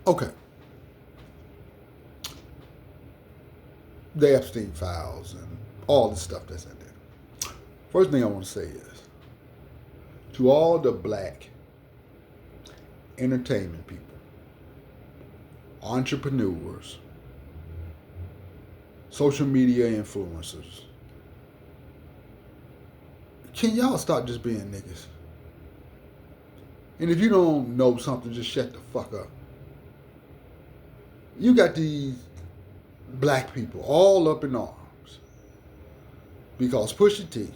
Okay. The Epstein files and all the stuff that's in there. First thing I want to say is to all the black entertainment people, entrepreneurs, social media influencers, can y'all stop just being niggas? And if you don't know something, just shut the fuck up. You got these black people all up in arms because Pusha T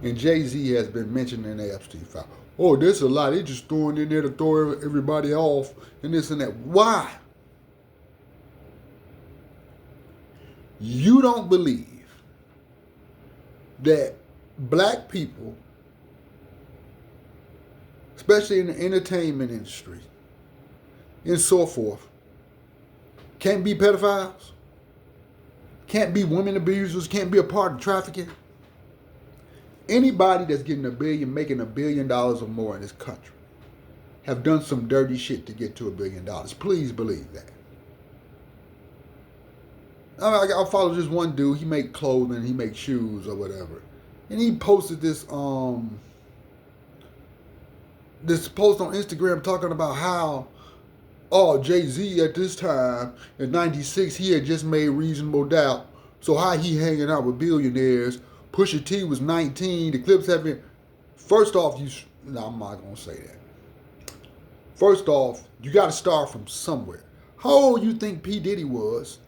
and Jay-Z has been mentioned in the Epstein file. Oh, there's a lot. They just throwing in there to throw everybody off and this and that. Why? You don't believe that black people, especially in the entertainment industry and so forth, can't be pedophiles, can't be women abusers, can't be a part of trafficking. Anybody that's getting making $1 billion or more in this country have done some dirty shit to get to $1 billion. Please believe that. I follow this one dude. He make clothing, he make shoes or whatever, and he posted this post on Instagram talking about how, Jay-Z at this time in '96 he had just made Reasonable Doubt. So how he hanging out with billionaires? Pusha T was 19. The clips have been. First off, I'm not gonna say that. First off, you got to start from somewhere. How old you think P Diddy was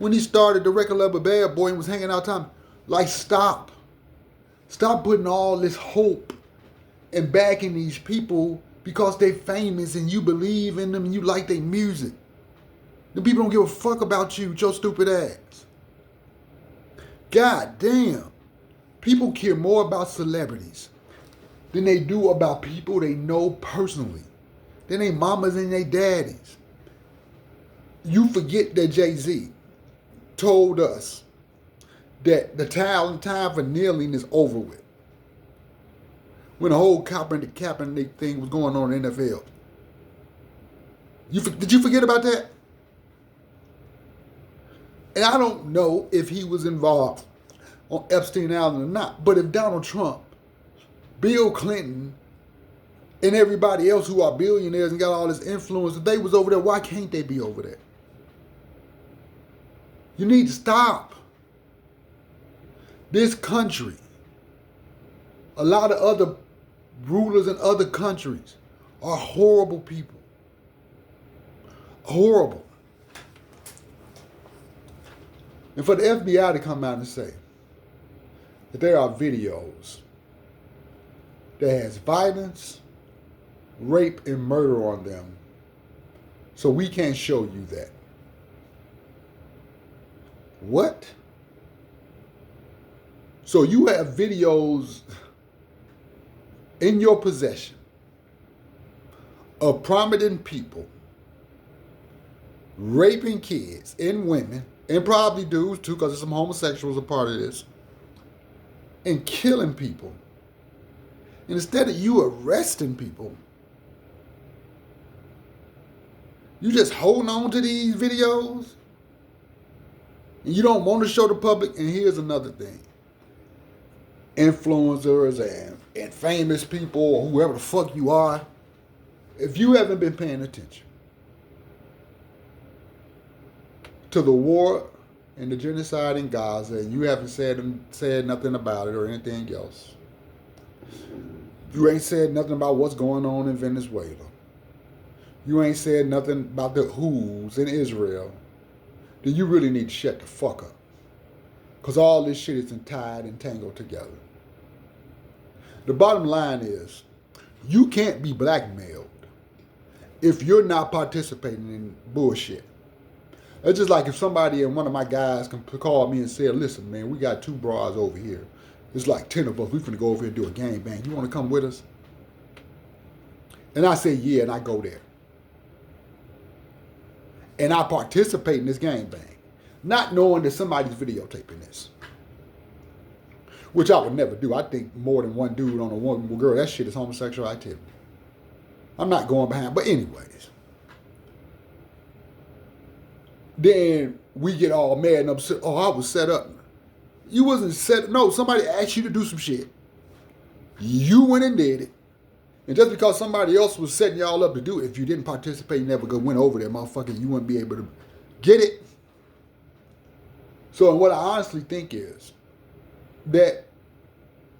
when he started the record label Bad Boy and was hanging out time? Like, stop putting all this hope and backing these people because they famous and you believe in them and you like their music. The people don't give a fuck about you with your stupid ass. God damn. People care more about celebrities than they do about people they know personally, than they mamas and they daddies. You forget that Jay-Z told us that the time for kneeling is over with. When the whole Kaepernick thing was going on in the NFL. Did you forget about that? And I don't know if he was involved on Epstein Island or not, but if Donald Trump, Bill Clinton, and everybody else who are billionaires and got all this influence, if they was over there, why can't they be over there? You need to stop. This country, a lot of other rulers in other countries are horrible people. Horrible. And for the FBI to come out and say that there are videos that has violence, rape, and murder on them, so we can't show you that. What? So you have videos in your possession of prominent people raping kids and women, and probably dudes too, because there's some homosexuals a part of this, and killing people. And instead of you arresting people, you just holding on to these videos, and you don't want to show the public. And here's another thing. Influencers and famous people, or whoever the fuck you are, if you haven't been paying attention to the war and the genocide in Gaza, and you haven't said nothing about it or anything else, you ain't said nothing about what's going on in Venezuela, you ain't said nothing about the who's in Israel, then you really need to shut the fuck up. Because all this shit is tied and tangled together. The bottom line is, you can't be blackmailed if you're not participating in bullshit. It's just like if somebody and one of my guys called me and said, listen, man, we got 2 bras over here. It's like 10 of us. We finna go over here and do a gangbang. You want to come with us? And I say, yeah, and I go there. And I participate in this gangbang, not knowing that somebody's videotaping this. Which I would never do. I think more than one dude on a one girl, that shit is homosexual activity. I'm not going behind. But anyways, then we get all mad and upset. Oh, I was set up. You wasn't set. No, somebody asked you to do some shit. You went and did it. And just because somebody else was setting y'all up to do it, if you didn't participate, you never went over there, motherfucker, you wouldn't be able to get it. So what I honestly think is that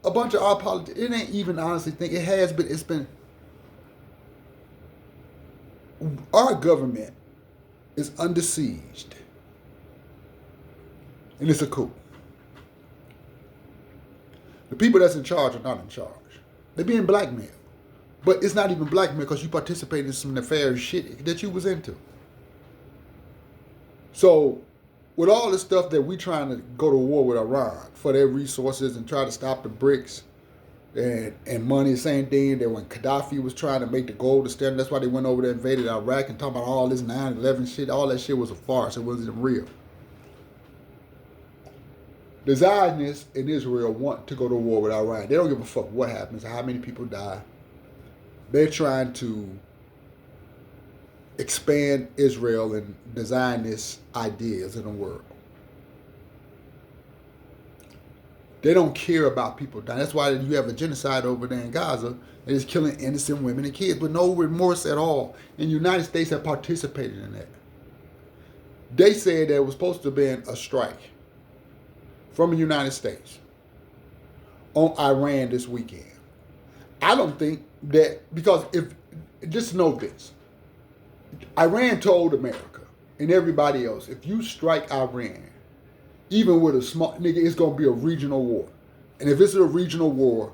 a bunch of our politics, it ain't even honestly think, it has been, it's been, our government is under siege. And it's a coup. The people that's in charge are not in charge. They're being blackmailed. But it's not even blackmail because you participated in some nefarious shit that you was into. So, with all the stuff that we trying to go to war with Iran for their resources and try to stop the BRICS and money, same thing that when Gaddafi was trying to make the gold standard, that's why they went over there and invaded Iraq and talking about all this 9/11 shit. All that shit was a farce. It wasn't real. The Zionists in Israel want to go to war with Iran. They don't give a fuck what happens, how many people die. They're trying to expand Israel and the Zionist ideas in the world. They don't care about people dying. That's why you have a genocide over there in Gaza that is killing innocent women and kids with no remorse at all. And the United States have participated in that. They said there was supposed to have been a strike from the United States on Iran this weekend. I don't think that, because if, just know this, Iran told America and everybody else, if you strike Iran, even with a small nigga, it's going to be a regional war. And if it's a regional war,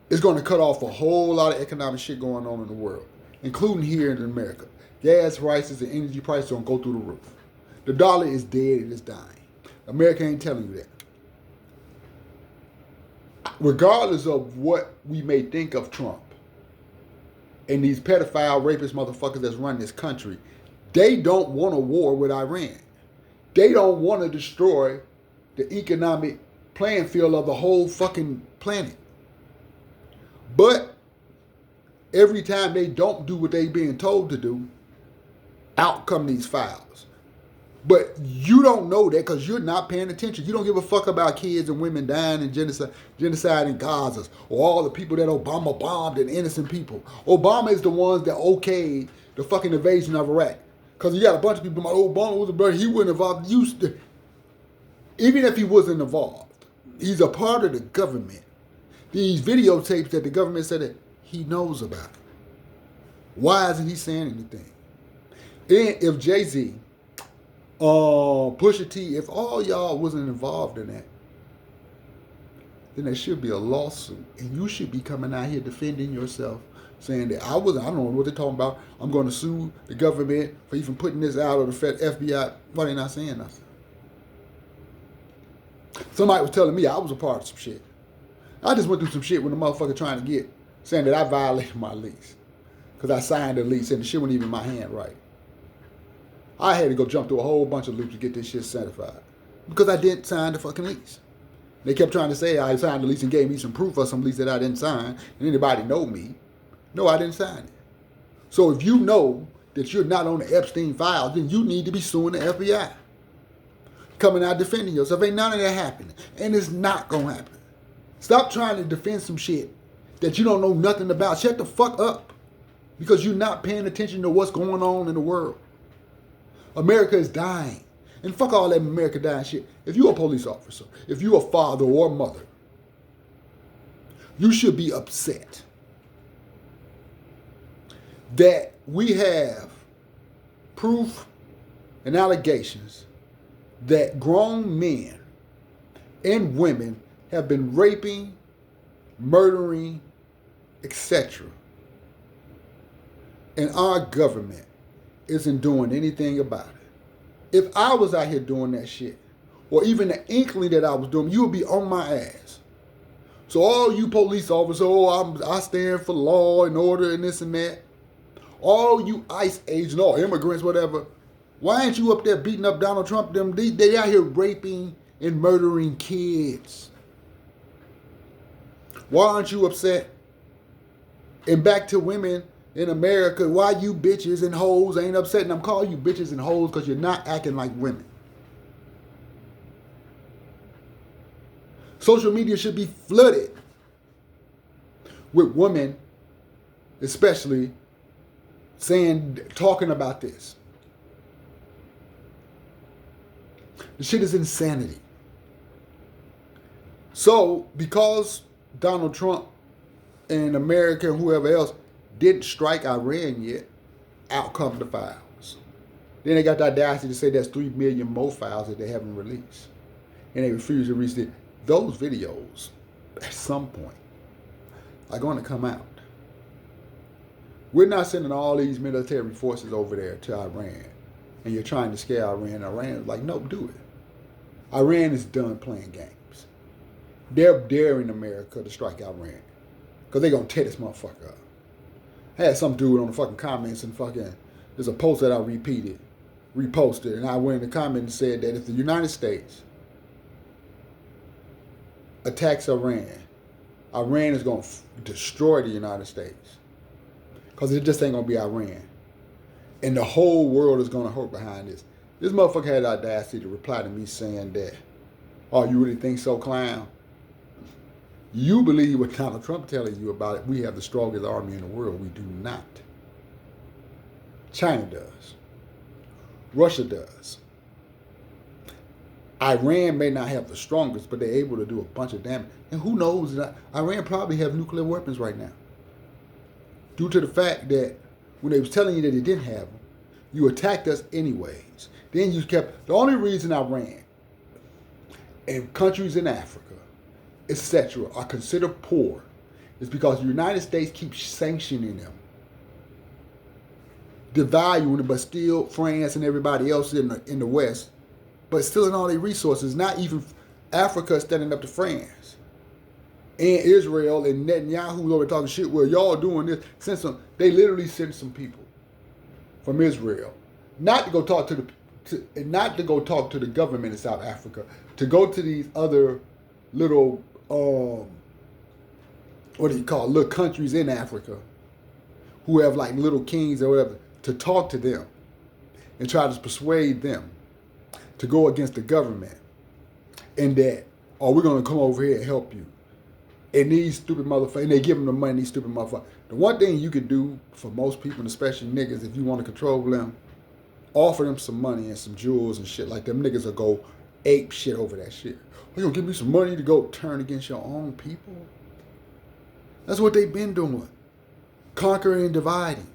it's going to cut off a whole lot of economic shit going on in the world, including here in America. Gas prices and energy prices are going to go through the roof. The dollar is dead and it's dying. America ain't telling you that. Regardless of what we may think of Trump and these pedophile, rapist motherfuckers that's running this country, they don't want a war with Iran. They don't want to destroy the economic playing field of the whole fucking planet. But every time they don't do what they being told to do, out come these files. But you don't know that because you're not paying attention. You don't give a fuck about kids and women dying and genocide in Gaza, or all the people that Obama bombed and innocent people. Obama is the ones that okayed the fucking invasion of Iraq. Because you got a bunch of people like, Obama was a brother, he wasn't involved. Even if he wasn't involved, he's a part of the government. These videotapes that the government said that he knows about. Why isn't he saying anything? And if Jay-Z, Pusha T, if all y'all wasn't involved in that, then there should be a lawsuit. And you should be coming out here defending yourself, saying that I don't know what they're talking about. I'm going to sue the government for even putting this out, or the FBI. Why they not saying nothing? Somebody was telling me I was a part of some shit. I just went through some shit when the motherfucker trying to get, saying that I violated my lease. Because I signed the lease and the shit wasn't even in my hand right. I had to go jump through a whole bunch of loops to get this shit certified. Because I didn't sign the fucking lease. They kept trying to say I signed the lease and gave me some proof of some lease that I didn't sign. And anybody know me? No, I didn't sign it. So if you know that you're not on the Epstein files, then you need to be suing the FBI. Coming out defending yourself. Ain't none of that happening. And it's not going to happen. Stop trying to defend some shit that you don't know nothing about. Shut the fuck up. Because you're not paying attention to what's going on in the world. America is dying. And fuck all that America dying shit. If you're a police officer, if you're a father or a mother, you should be upset that we have proof and allegations that grown men and women have been raping, murdering, etc. And our government isn't doing anything about it. If I was out here doing that shit, or even the inkling that I was doing, you would be on my ass. So all you police officers, I stand for law and order and this and that. All you ICE agents, all immigrants, whatever, why ain't you up there beating up Donald Trump? They out here raping and murdering kids. Why aren't you upset? And back to women in America, why you bitches and hoes ain't upset. And I'm calling you bitches and hoes because you're not acting like women. Social media should be flooded with women, especially talking about this. The shit is insanity. So, because Donald Trump and America and whoever else didn't strike Iran yet, out come the files. Then they got the audacity to say there's 3 million more files that they haven't released. And they refuse to release it. Those videos, at some point, are going to come out. We're not sending all these military forces over there to Iran. And you're trying to scare Iran. Iran is like, no, do it. Iran is done playing games. They're daring America to strike Iran. Because they're going to tear this motherfucker up. I had some dude on the fucking comments and there's a post that I reposted. And I went in the comments and said that if the United States attacks Iran, Iran is going to destroy the United States. Because it just ain't going to be Iran. And the whole world is going to hurt behind this. This motherfucker had the audacity to reply to me saying that, oh, you really think so, clown? You believe what Donald Trump telling you about it. We have the strongest army in the world. We do not. China does. Russia does. Iran may not have the strongest, but they're able to do a bunch of damage. And who knows? Iran probably have nuclear weapons right now. Due to the fact that when they was telling you that they didn't have them, you attacked us anyways. Then you kept, the only reason Iran and countries in Africa, etc., are considered poor is because the United States keeps sanctioning them, devaluing them, but still France and everybody else in the West, but stealing all their resources. Not even Africa standing up to France. And Israel and Netanyahu over talking shit, well, y'all doing this. They literally sent some people from Israel, not to go talk to the government in South Africa, to go to these other little little countries in Africa who have like little kings or whatever, to talk to them and try to persuade them to go against the government and that, oh, we're going to come over here and help you. And these stupid motherfuckers, and they give them the money, these stupid motherfuckers. The one thing you could do for most people, and especially niggas, if you want to control them, offer them some money and some jewels and shit like them. Niggas will go ape shit over that shit. You gonna give me some money to go turn against your own people? That's what they've been doing. Conquering and dividing.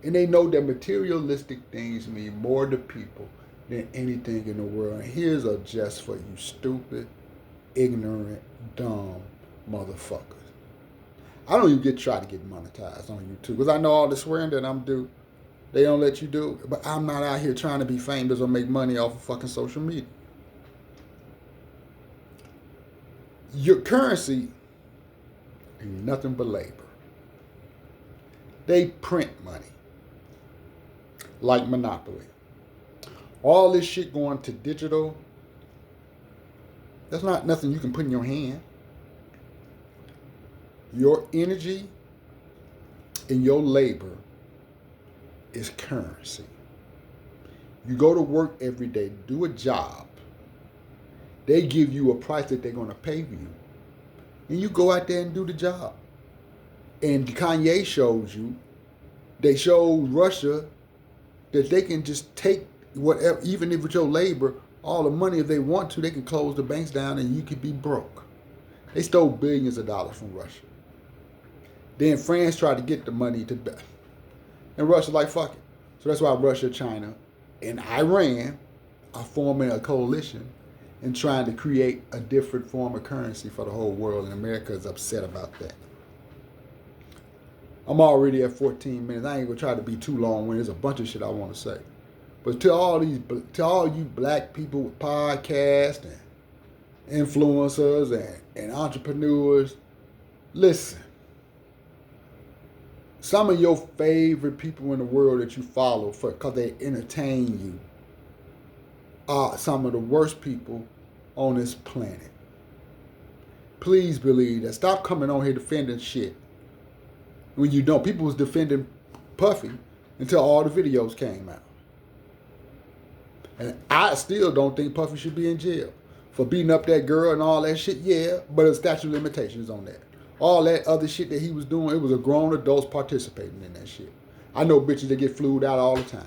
And they know that materialistic things mean more to people than anything in the world. And here's a jest for you stupid, ignorant, dumb motherfuckers. I don't even try to get monetized on YouTube because I know all the swearing that I'm due. They don't let you do it. But I'm not out here trying to be famous or make money off of fucking social media. Your currency ain't nothing but labor. They print money like Monopoly. All this shit going to digital, that's not nothing you can put in your hand. Your energy and your labor is currency. You go to work every day, do a job. They give you a price that they're going to pay you. And you go out there and do the job. And Kanye shows you, they showed Russia that they can just take whatever, even if with your labor, all the money if they want to, they can close the banks down and you could be broke. They stole billions of dollars from Russia. Then France tried to get the money to, and Russia like, fuck it. So that's why Russia, China, and Iran are forming a coalition and trying to create a different form of currency for the whole world, and America is upset about that. I'm already at 14 minutes. I ain't gonna try to be too long when there's a bunch of shit I want to say. But to all you black people with podcasts and influencers and entrepreneurs, listen. Some of your favorite people in the world that you follow because they entertain you are some of the worst people on this planet. Please believe that. Stop coming on here defending shit when you don't. People was defending Puffy until all the videos came out. And I still don't think Puffy should be in jail for beating up that girl and all that shit. Yeah, but a statute of limitations on that. All that other shit that he was doing, it was a grown adults participating in that shit. I know bitches that get flued out all the time.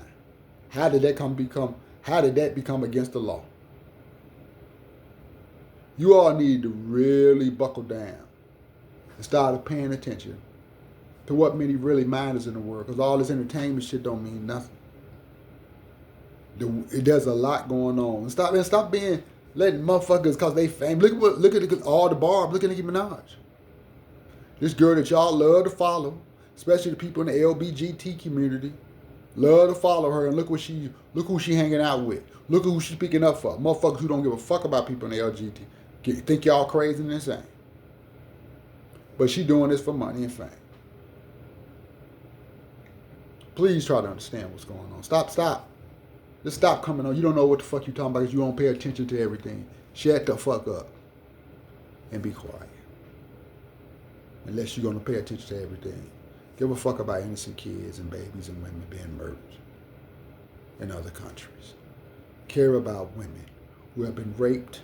How did that become against the law? You all need to really buckle down and start paying attention to what many really matters in the world, because all this entertainment shit don't mean nothing. There's a lot going on. And stop being letting motherfuckers because they fame. Look at all the Barb. Look at Nicki Minaj. This girl that y'all love to follow, especially the people in the LBGT community, love to follow her, and look who she hanging out with. Look at who she's speaking up for. Motherfuckers who don't give a fuck about people in the LGBT. Think y'all crazy and insane. But she doing this for money and fame. Please try to understand what's going on. Stop. Just stop coming on. You don't know what the fuck you talking about because you don't pay attention to everything. Shut the fuck up and be quiet. Unless you're going to pay attention to everything. Give a fuck about innocent kids and babies and women being murdered in other countries. Care about women who have been raped,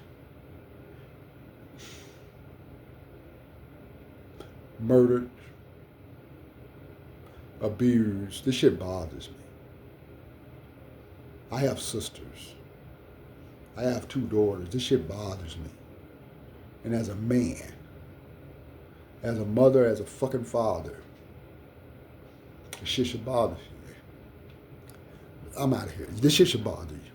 murdered, abused. This shit bothers me. I have sisters. I have 2 daughters. This shit bothers me. And as a man, as a mother, as a fucking father, this shit should bother you. I'm out of here. This shit should bother you.